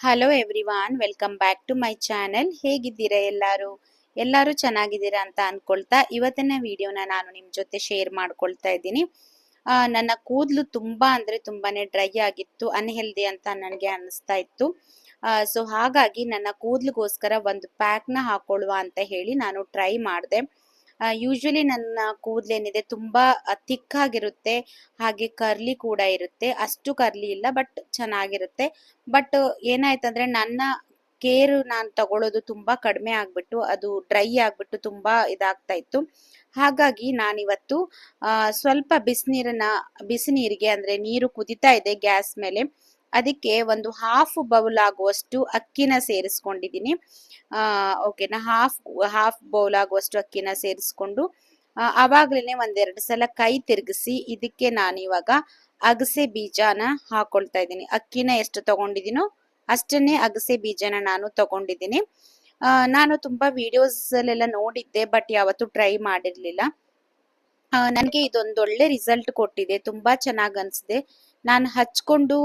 Hello everyone, welcome back to my channel. ಹೇಗಿದ್ದೀರಾ ಎಲ್ಲರೂ ಚೆನ್ನಾಗಿದ್ದೀರಾ ಅಂತ ಅನ್ಕೊಳ್ತಾ ಇವತ್ತಿನ ವಿಡಿಯೋನ ನಾನು ನಿಮ್ ಜೊತೆ ಶೇರ್ ಮಾಡ್ಕೊಳ್ತಾ ಇದ್ದೀನಿ. ನನ್ನ ಕೂದಲು ತುಂಬಾ ಅಂದ್ರೆ ತುಂಬಾನೇ ಡ್ರೈ ಆಗಿತ್ತು, ಅನ್ಹೆಲ್ದಿ ಅಂತ ನನಗೆ ಅನಿಸ್ತಾ ಇತ್ತು. ಸೊ ಹಾಗಾಗಿ ನನ್ನ ಕೂದಲಿಗೋಸ್ಕರ ಒಂದು ಪ್ಯಾಕ್ ನ ಹಾಕೊಳ್ಳುವ ಅಂತ ಹೇಳಿ ನಾನು ಟ್ರೈ ಮಾಡಿದೆ. ಯೂಶಲಿ ನನ್ನ ಕೂದಲೇನಿದೆ ತುಂಬಾ ಥಿಕ್ ಆಗಿರುತ್ತೆ, ಹಾಗೆ ಕರ್ಲಿ ಕೂಡ ಇರುತ್ತೆ. ಅಷ್ಟು ಕರ್ಲಿ ಇಲ್ಲ, ಬಟ್ ಚೆನ್ನಾಗಿರುತ್ತೆ. ಬಟ್ ಏನಾಯ್ತಂದ್ರೆ ನನ್ನ ಕೇರ್ ನಾನು ತಗೊಳ್ಳೋದು ತುಂಬಾ ಕಡಿಮೆ ಆಗ್ಬಿಟ್ಟು ಅದು ಡ್ರೈ ಆಗ್ಬಿಟ್ಟು ತುಂಬಾ ಇದಾಗ್ತಾ ಇತ್ತು. ಹಾಗಾಗಿ ನಾನಿವತ್ತು ಸ್ವಲ್ಪ ಬಿಸಿ ನೀರಿಗೆ ಅಂದ್ರೆ ನೀರು ಕುದಿತಾ ಇದೆ ಗ್ಯಾಸ್ ಮೇಲೆ, ಅದಕ್ಕೆ ಒಂದು ಹಾಫ್ ಬೌಲ್ ಆಗುವಷ್ಟು ಅಕ್ಕಿನ ಸೇರಿಸ್ಕೊಂಡಿದ್ದೀನಿ. ಓಕೆನಾ, ಹಾಫ್ ಬೌಲ್ ಆಗುವಷ್ಟು ಅಕ್ಕಿನ ಸೇರಿಸ್ಕೊಂಡು ಅವಾಗ್ಲೇನೆ ಒಂದೆರಡು ಸಲ ಕೈ ತಿರುಗಿಸಿ ಇದಕ್ಕೆ ನಾನು ಇವಾಗ ಅಗಸೆ ಬೀಜನ ಹಾಕೊಳ್ತಾ ಇದ್ದೀನಿ. ಅಕ್ಕಿನ ಎಷ್ಟು ತಗೊಂಡಿದ್ದೀನೋ ಅಷ್ಟನ್ನೇ ಅಗಸೆ ಬೀಜನ ನಾನು ತಗೊಂಡಿದ್ದೀನಿ. ನಾನು ತುಂಬಾ ವಿಡಿಯೋಸ್ ಅಲ್ಲೆಲ್ಲ ನೋಡಿದ್ದೆ, ಬಟ್ ಯಾವತ್ತೂ ಟ್ರೈ ಮಾಡಿರ್ಲಿಲ್ಲ. ನನಗೆ ಇದೊಂದು ಒಳ್ಳೆ ರಿಸಲ್ಟ್ ಕೊಟ್ಟಿದೆ, ತುಂಬಾ ಚೆನ್ನಾಗ್ ಅನ್ಸಿದೆ. ನಾನು ಹಚ್ಕೊಂಡು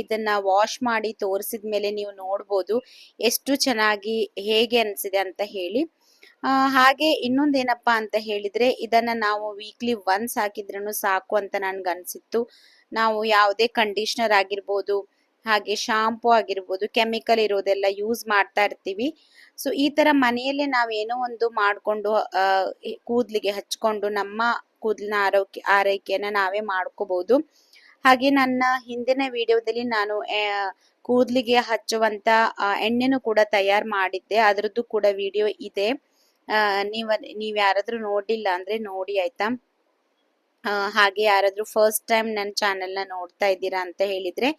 ಇದನ್ನ ವಾಶ್ ಮಾಡಿ ತೋರಿಸಿದ ಮೇಲೆ ನೀವು ನೋಡ್ಬೋದು ಎಷ್ಟು ಚೆನ್ನಾಗಿ ಹೇಗೆ ಅನ್ಸಿದೆ ಅಂತ ಹೇಳಿ. ಹಾಗೆ ಇನ್ನೊಂದೇನಪ್ಪಾ ಅಂತ ಹೇಳಿದ್ರೆ, ಇದನ್ನ ನಾವು ವೀಕ್ಲಿ ಒನ್ಸ್ ಹಾಕಿದ್ರೂ ಸಾಕು ಅಂತ ನನ್ಗೆ ಅನ್ಸಿತ್ತು. ನಾವು ಯಾವುದೇ ಕಂಡೀಷನರ್ ಆಗಿರ್ಬೋದು, ಹಾಗೆ ಶಾಂಪೂ ಆಗಿರ್ಬೋದು, ಕೆಮಿಕಲ್ ಇರೋದೆಲ್ಲ ಯೂಸ್ ಮಾಡ್ತಾ ಇರ್ತೀವಿ. ಸೊ ಈ ತರ ಮನೆಯಲ್ಲೇ ನಾವೇನೋ ಒಂದು ಮಾಡ್ಕೊಂಡು ಕೂದ್ಲಿಗೆ ಹಚ್ಕೊಂಡು ನಮ್ಮ ಕೂದಲಿನ ಆರೈಕೆಯನ್ನ ನಾವೇ ಮಾಡ್ಕೋಬಹುದು. ಹಾಗೆ ನನ್ನ ಹಿಂದಿನ ವಿಡಿಯೋದಲ್ಲಿ ನಾನು ಕೂದ್ಲಿಗೆ ಹಚ್ಚುವಂತ ಎಣ್ಣೆನೂ ಕೂಡ ತಯಾರು ಮಾಡಿದ್ದೆ, ಅದ್ರದ್ದು ಕೂಡ ವಿಡಿಯೋ ಇದೆ. ನೀವ್ ಯಾರಾದ್ರೂ ನೋಡಿಲ್ಲ ಅಂದ್ರೆ ನೋಡಿ, ಆಯ್ತಾ. ಹಾಗೆ ಯಾರಾದ್ರೂ ಫಸ್ಟ್ ಟೈಮ್ ನನ್ನ ಚಾನೆಲ್ ನ ನೋಡ್ತಾ ಇದ್ದೀರಾ ಅಂತ ಹೇಳಿದ್ರೆ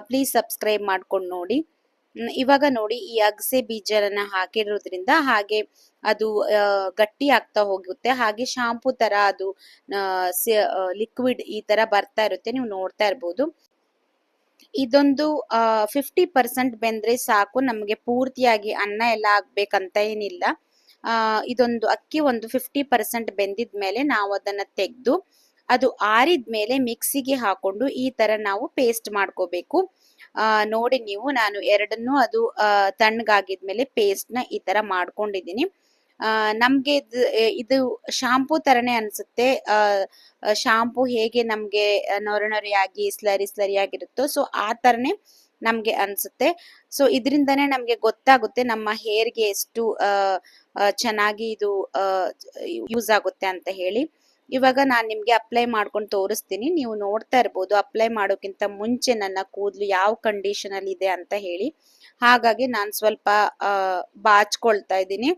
ಪ್ಲೀಸ್ ಸಬ್ಸ್ಕ್ರೈಬ್ ಮಾಡ್ಕೊಂಡು ನೋಡಿ. ಇವಾಗ ನೋಡಿ, ಈ ಅಗಸೆ ಬೀಜನ ಹಾಕಿರೋದ್ರಿಂದ ಹಾಗೆ ಅದು ಗಟ್ಟಿ ಆಗ್ತಾ ಹೋಗುತ್ತೆ, ಹಾಗೆ ಶಾಂಪೂ ತರ ಅದು ಲಿಕ್ವಿಡ್ ಈ ತರ ಬರ್ತಾ ಇರುತ್ತೆ, ನೀವು ನೋಡ್ತಾ ಇರ್ಬೋದು. ಇದೊಂದು 50% ಬೆಂದ್ರೆ ಸಾಕು, ನಮ್ಗೆ ಪೂರ್ತಿಯಾಗಿ ಅನ್ನ ಎಲ್ಲ ಆಗ್ಬೇಕಂತ ಏನಿಲ್ಲ. ಇದೊಂದು ಅಕ್ಕಿ ಒಂದು 50% ಬೆಂದಿದ್ಮೇಲೆ ನಾವು ಅದನ್ನ ತೆಗೆದು ಅದು ಆರಿದ್ಮೇಲೆ ಮಿಕ್ಸಿಗೆ ಹಾಕೊಂಡು ಈ ತರ ನಾವು ಪೇಸ್ಟ್ ಮಾಡ್ಕೋಬೇಕು. ನೋಡಿ ನೀವು, ನಾನು ಎರಡನ್ನೂ ಅದು ತಣ್ಣಗಾಗಿದ್ಮೇಲೆ ಪೇಸ್ಟ್ ನ ಈ ತರ ಮಾಡ್ಕೊಂಡಿದ್ದೀನಿ. ನಮ್ಗೆ ಇದು ಶಾಂಪೂ ತರನೇ ಅನ್ಸುತ್ತೆ. ಶಾಂಪೂ ಹೇಗೆ ನಮ್ಗೆ ನೊರೆ ಸ್ಲರಿ ಆಗಿರುತ್ತೋ, ಸೊ ಆ ತರನೇ ನಮ್ಗೆ ಅನ್ಸುತ್ತೆ. ಸೊ ಇದರಿಂದಾನೇ ನಮ್ಗೆ ಗೊತ್ತಾಗುತ್ತೆ ನಮ್ಮ ಹೇರ್ಗೆ ಎಷ್ಟು ಚೆನ್ನಾಗಿ ಇದು ಯೂಸ್ ಆಗುತ್ತೆ ಅಂತ ಹೇಳಿ. ಇವಾಗ ನಾನ್ ನಿಮ್ಗೆ ಅಪ್ಲೈ ಮಾಡ್ಕೊಂಡು ತೋರಿಸ್ತೀನಿ, ನೀವು ನೋಡ್ತಾ ಇರ್ಬೋದು ಅಪ್ಲೈ ಮಾಡೋಕ್ಕಿಂತ ಮುಂಚೆ ನನ್ನ ಕೂದಲು ಯಾವ ಕಂಡೀಷನ್ ಅಲ್ಲಿ ಇದೆ ಅಂತ ಹೇಳಿ. ಹಾಗಾಗಿ ನಾನ್ ಸ್ವಲ್ಪ ಬಾಚ್ಕೊಳ್ತಾ ಇದ್ದೀನಿ.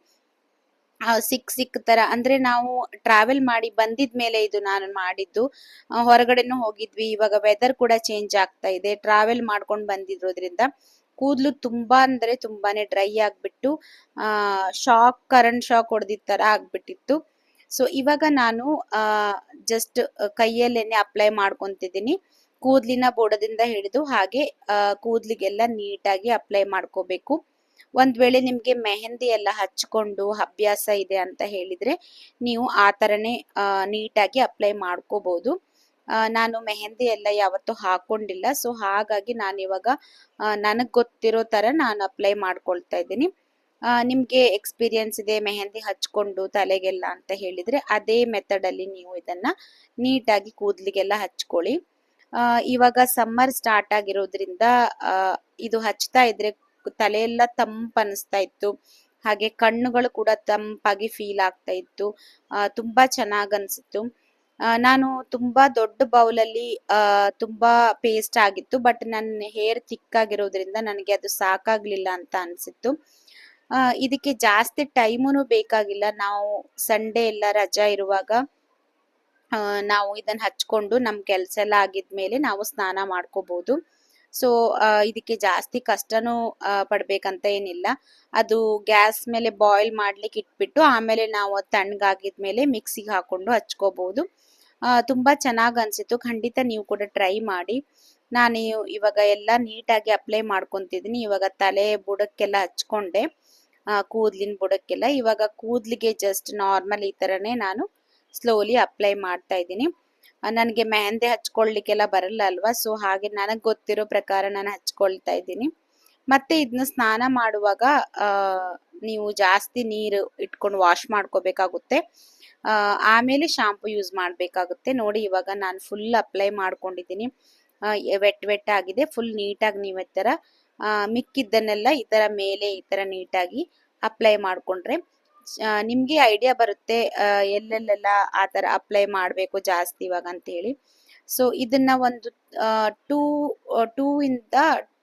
ಸಿಕ್ ತರ, ಅಂದ್ರೆ ನಾವು ಟ್ರಾವೆಲ್ ಮಾಡಿ ಬಂದಿದ್ಮೇಲೆ ಇದು ನಾನು ಮಾಡಿದ್ದು. ಹೊರಗಡೆನೂ ಹೋಗಿದ್ವಿ, ಇವಾಗ ವೆದರ್ ಕೂಡ ಚೇಂಜ್ ಆಗ್ತಾ ಇದೆ, ಟ್ರಾವೆಲ್ ಮಾಡ್ಕೊಂಡು ಬಂದಿರೋದ್ರಿಂದ ಕೂದಲು ತುಂಬಾ ಅಂದ್ರೆ ತುಂಬಾನೇ ಡ್ರೈ ಆಗ್ಬಿಟ್ಟು ಕರೆಂಟ್ ಶಾಕ್ ಹೊಡೆದಿದ್ ತರ ಆಗ್ಬಿಟ್ಟಿತ್ತು. ಸೊ ಇವಾಗ ನಾನು ಜಸ್ಟ್ ಕೈಯಲ್ಲೇನೆ ಅಪ್ಲೈ ಮಾಡ್ಕೊಂತಿದ್ದೀನಿ. ಕೂದ್ಲಿನ ಬುಡದಿಂದ ಹಿಡಿದು ಹಾಗೆ ಕೂದ್ಲಿಗೆಲ್ಲ ನೀಟಾಗಿ ಅಪ್ಲೈ ಮಾಡ್ಕೋಬೇಕು. ಒಂದ್ ವೇಳೆ ನಿಮ್ಗೆ ಮೆಹಂದಿ ಎಲ್ಲ ಹಚ್ಕೊಂಡು ಅಭ್ಯಾಸ ಇದೆ ಅಂತ ಹೇಳಿದ್ರೆ ನೀವು ಆ ತರನೇ ನೀಟಾಗಿ ಅಪ್ಲೈ ಮಾಡ್ಕೋಬಹುದು. ನಾನು ಮೆಹಂದಿ ಎಲ್ಲ ಯಾವತ್ತೂ ಹಾಕೊಂಡಿಲ್ಲ, ಸೊ ಹಾಗಾಗಿ ನಾನು ಇವಾಗ ನನಗ್ ಗೊತ್ತಿರೋ ತರ ನಾನು ಅಪ್ಲೈ ಮಾಡ್ಕೊಳ್ತಾ ಇದ್ದೀನಿ. ನಿಮ್ಗೆ ಎಕ್ಸ್ಪೀರಿಯನ್ಸ್ ಇದೆ ಮೆಹಂದಿ ಹಚ್ಕೊಂಡು ತಲೆಗೆಲ್ಲ ಅಂತ ಹೇಳಿದ್ರೆ ಅದೇ ಮೆಥಡ್ ಅಲ್ಲಿ ನೀವು ಇದನ್ನ ನೀಟಾಗಿ ಕೂದ್ಲಿಗೆಲ್ಲ ಹಚ್ಕೊಳ್ಳಿ. ಇವಾಗ ಸಮ್ಮರ್ ಸ್ಟಾರ್ಟ್ ಆಗಿರೋದ್ರಿಂದ ಇದು ಹಚ್ತಾ ಇದ್ರೆ ತಲೆಯೆಲ್ಲ ತಂಪನಿಸ್ತಾ ಇತ್ತು, ಹಾಗೆ ಕಣ್ಣುಗಳು ಕೂಡ ತಂಪಾಗಿ ಫೀಲ್ ಆಗ್ತಾ ಇತ್ತು. ತುಂಬಾ ಚೆನ್ನಾಗ್ ಅನ್ಸಿತ್ತು. ನಾನು ತುಂಬಾ ದೊಡ್ಡ ಬೌಲಲ್ಲಿ ತುಂಬಾ ಪೇಸ್ಟ್ ಆಗಿತ್ತು, ಬಟ್ ನನ್ನ ಹೇರ್ ಥಿಕ್ ಆಗಿರೋದ್ರಿಂದ ನನಗೆ ಅದು ಸಾಕಾಗ್ಲಿಲ್ಲ ಅಂತ ಅನ್ಸಿತ್ತು. ಇದಕ್ಕೆ ಜಾಸ್ತಿ ಟೈಮುನು ಬೇಕಾಗಿಲ್ಲ. ನಾವು ಸಂಡೇ ಎಲ್ಲ ರಜಾ ಇರುವಾಗ ನಾವು ಇದನ್ನ ಹಚ್ಕೊಂಡು ನಮ್ ಕೆಲ್ಸ ಎಲ್ಲ ಆಗಿದ್ಮೇಲೆ ನಾವು ಸ್ನಾನ ಮಾಡ್ಕೋಬಹುದು. ಸೊ ಇದಕ್ಕೆ ಜಾಸ್ತಿ ಕಷ್ಟನೂ ಪಡ್ಬೇಕಂತ ಏನಿಲ್ಲ. ಅದು ಗ್ಯಾಸ್ ಮೇಲೆ ಬಾಯ್ಲ್ ಮಾಡ್ಲಿಕ್ಕೆ ಇಟ್ಬಿಟ್ಟು ಆಮೇಲೆ ನಾವು ತಣ್ಣಗಾಗಿದ್ಮೇಲೆ ಮಿಕ್ಸಿಗೆ ಹಾಕೊಂಡು ಹಚ್ಕೋಬಹುದು. ತುಂಬಾ ಚೆನ್ನಾಗ್ ಅನ್ಸಿತ್ತು, ಖಂಡಿತ ನೀವು ಕೂಡ ಟ್ರೈ ಮಾಡಿ. ನಾನು ಇವಾಗ ಎಲ್ಲ ನೀಟಾಗಿ ಅಪ್ಲೈ ಮಾಡ್ಕೊಂತಿದ್ದೀನಿ. ಇವಾಗ ತಲೆ ಬುಡಕ್ಕೆಲ್ಲ ಹಚ್ಕೊಂಡೆ, ಕೂದ್ಲಿನ ಬುಡಕ್ಕೆಲ್ಲ. ಇವಾಗ ಕೂದ್ಲಿಗೆ ಜಸ್ಟ್ ನಾರ್ಮಲ್ ಈ ತರನೇ ನಾನು ಸ್ಲೋಲಿ ಅಪ್ಲೈ ಮಾಡ್ತಾ ಇದ್ದೀನಿ. ನನಗೆ ಮೆಹಂದಿ ಹಚ್ಕೊಳ್ಲಿಕ್ಕೆಲ್ಲ ಬರಲ್ಲ ಅಲ್ವಾ, ಸೊ ಹಾಗೆ ನನಗ್ ಗೊತ್ತಿರೋ ಪ್ರಕಾರ ನಾನು ಹಚ್ಕೊಳ್ತಾ ಇದ್ದೀನಿ. ಮತ್ತೆ ಇದನ್ನ ಸ್ನಾನ ಮಾಡುವಾಗ ನೀವು ಜಾಸ್ತಿ ನೀರು ಇಟ್ಕೊಂಡು ವಾಶ್ ಮಾಡ್ಕೋಬೇಕಾಗುತ್ತೆ. ಆಮೇಲೆ ಶಾಂಪು ಯೂಸ್ ಮಾಡಬೇಕಾಗುತ್ತೆ. ನೋಡಿ ಇವಾಗ ನಾನು ಫುಲ್ ಅಪ್ಲೈ ಮಾಡ್ಕೊಂಡಿದ್ದೀನಿ. ವೆಟ್ ಆಗಿದೆ. ಫುಲ್ ನೀಟಾಗಿ ನೀವು ಈ ಥರ ಮಿಕ್ಕಿದ್ದನ್ನೆಲ್ಲ ಈ ಥರ ಮೇಲೆ ಈ ಥರ ನೀಟಾಗಿ ಅಪ್ಲೈ ಮಾಡಿಕೊಂಡ್ರೆ ನಿಮಗೆ ಐಡಿಯಾ ಬರುತ್ತೆ ಎಲ್ಲೆಲ್ಲೆಲ್ಲ ಆ ಥರ ಅಪ್ಲೈ ಮಾಡಬೇಕು ಜಾಸ್ತಿ ಇವಾಗ ಅಂತ ಹೇಳಿ. ಸೊ ಇದನ್ನ ಒಂದು ಇಂದ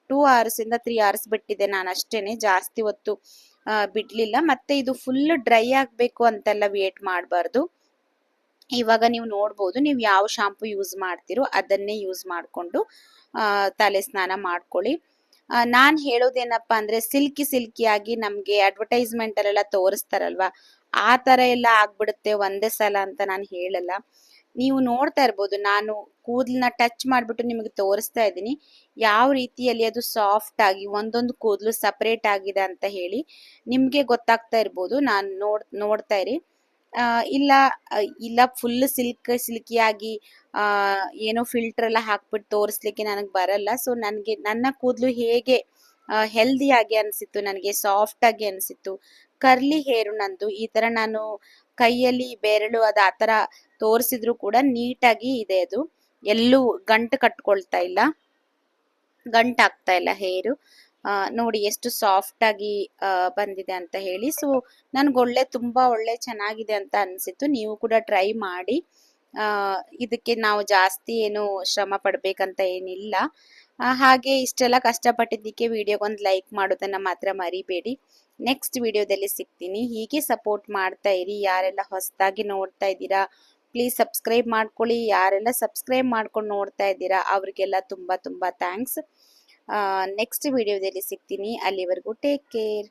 2 hours ಇಂದ 3 hours ಬಿಟ್ಟಿದೆ ನಾನು ಅಷ್ಟೇನೆ, ಜಾಸ್ತಿ ಹೊತ್ತು ಬಿಡ್ಲಿಲ್ಲ. ಮತ್ತೆ ಇದು ಫುಲ್ ಡ್ರೈ ಆಗಬೇಕು ಅಂತೆಲ್ಲ ವೇಟ್ ಮಾಡಬಾರ್ದು. ಇವಾಗ ನೀವು ನೋಡ್ಬೋದು, ನೀವು ಯಾವ ಶಾಂಪು ಯೂಸ್ ಮಾಡ್ತೀರೋ ಅದನ್ನೇ ಯೂಸ್ ಮಾಡಿಕೊಂಡು ತಲೆ ಸ್ನಾನ ಮಾಡ್ಕೊಳ್ಳಿ. ನಾನು ಹೇಳೋದೇನಪ್ಪ ಅಂದ್ರೆ ಸಿಲ್ಕಿಯಾಗಿ ನಮಗೆ ಅಡ್ವರ್ಟೈಸ್ಮೆಂಟ್ ಅಲ್ಲೆಲ್ಲ ತೋರಿಸ್ತಾರಲ್ವಾ, ಆ ಥರ ಎಲ್ಲ ಆಗ್ಬಿಡುತ್ತೆ ಒಂದೇ ಸಲ ಅಂತ ನಾನು ಹೇಳಲ್ಲ. ನೀವು ನೋಡ್ತಾ ಇರ್ಬೋದು, ನಾನು ಕೂದಲನ್ನ ಟಚ್ ಮಾಡಿಬಿಟ್ಟು ನಿಮಗೆ ತೋರಿಸ್ತಾ ಇದ್ದೀನಿ ಯಾವ ರೀತಿಯಲ್ಲಿ ಅದು ಸಾಫ್ಟ್ ಆಗಿ ಒಂದೊಂದು ಕೂದಲು ಸಪರೇಟ್ ಆಗಿದೆ ಅಂತ ಹೇಳಿ ನಿಮಗೆ ಗೊತ್ತಾಗ್ತಾ ಇರ್ಬೋದು. ನಾನು ನೋಡ್ತಾ ಇರಿ. ಇಲ್ಲ ಫುಲ್ ಸಿಲ್ಕಿಯಾಗಿ ಏನೋ ಫಿಲ್ಟರ್ ಎಲ್ಲ ಹಾಕ್ಬಿಟ್ಟು ತೋರಿಸ್ಲಿಕ್ಕೆ ನನಗೆ ಬರಲ್ಲ. ಸೊ ನನಗೆ ನನ್ನ ಕೂದಲು ಹೇಗೆ ಹೆಲ್ದಿಯಾಗಿ ಅನಿಸಿತ್ತು, ನನಗೆ ಸಾಫ್ಟ್ ಆಗಿ ಅನಿಸಿತ್ತು. ಕರ್ಲಿ ಹೇರು ನಂದು. ಈ ಥರ ನಾನು ಕೈಯಲ್ಲಿ ಬೆರಳು ಅದು ಆ ಥರ ತೋರಿಸಿದ್ರು ಕೂಡ ನೀಟಾಗಿ ಇದೆ. ಅದು ಎಲ್ಲೂ ಗಂಟು ಕಟ್ಕೊಳ್ತಾ ಇಲ್ಲ, ಗಂಟಾಗ್ತಾ ಇಲ್ಲ ಹೇರು. ನೋಡಿ ಎಷ್ಟು ಸಾಫ್ಟ್ ಆಗಿ ಬಂದಿದೆ ಅಂತ ಹೇಳಿ. ಸೊ ನನ್ಗೆ ತುಂಬಾ ಒಳ್ಳೆ ಚೆನ್ನಾಗಿದೆ ಅಂತ ಅನ್ಸಿತ್ತು. ನೀವು ಕೂಡ ಟ್ರೈ ಮಾಡಿ. ಇದಕ್ಕೆ ನಾವು ಜಾಸ್ತಿ ಏನು ಶ್ರಮ ಪಡ್ಬೇಕಂತ ಏನಿಲ್ಲ. ಹಾಗೆ ಇಷ್ಟೆಲ್ಲ ಕಷ್ಟಪಟ್ಟಿದ್ದಕ್ಕೆ ವಿಡಿಯೋಗೊಂದು ಲೈಕ್ ಮಾಡೋದನ್ನ ಮಾತ್ರ ಮರಿಬೇಡಿ. ನೆಕ್ಸ್ಟ್ ವಿಡಿಯೋದಲ್ಲಿ ಸಿಗ್ತೀನಿ. ಹೀಗೆ ಸಪೋರ್ಟ್ ಮಾಡ್ತಾ ಇರಿ. ಯಾರೆಲ್ಲ ಹೊಸದಾಗಿ ನೋಡ್ತಾ ಇದ್ದೀರಾ ಪ್ಲೀಸ್ ಸಬ್ಸ್ಕ್ರೈಬ್ ಮಾಡ್ಕೊಳ್ಳಿ. ಯಾರೆಲ್ಲ ಸಬ್ಸ್ಕ್ರೈಬ್ ಮಾಡ್ಕೊಂಡು ನೋಡ್ತಾ ಇದ್ದೀರಾ ಅವ್ರಿಗೆಲ್ಲ ತುಂಬಾ ಥ್ಯಾಂಕ್ಸ್. ನೆಕ್ಸ್ಟ್ ವಿಡಿಯೋದಲ್ಲಿ ಸಿಗ್ತೀನಿ. ಅಲ್ಲಿವರೆಗೂ ಟೇಕ್ ಕೇರ್.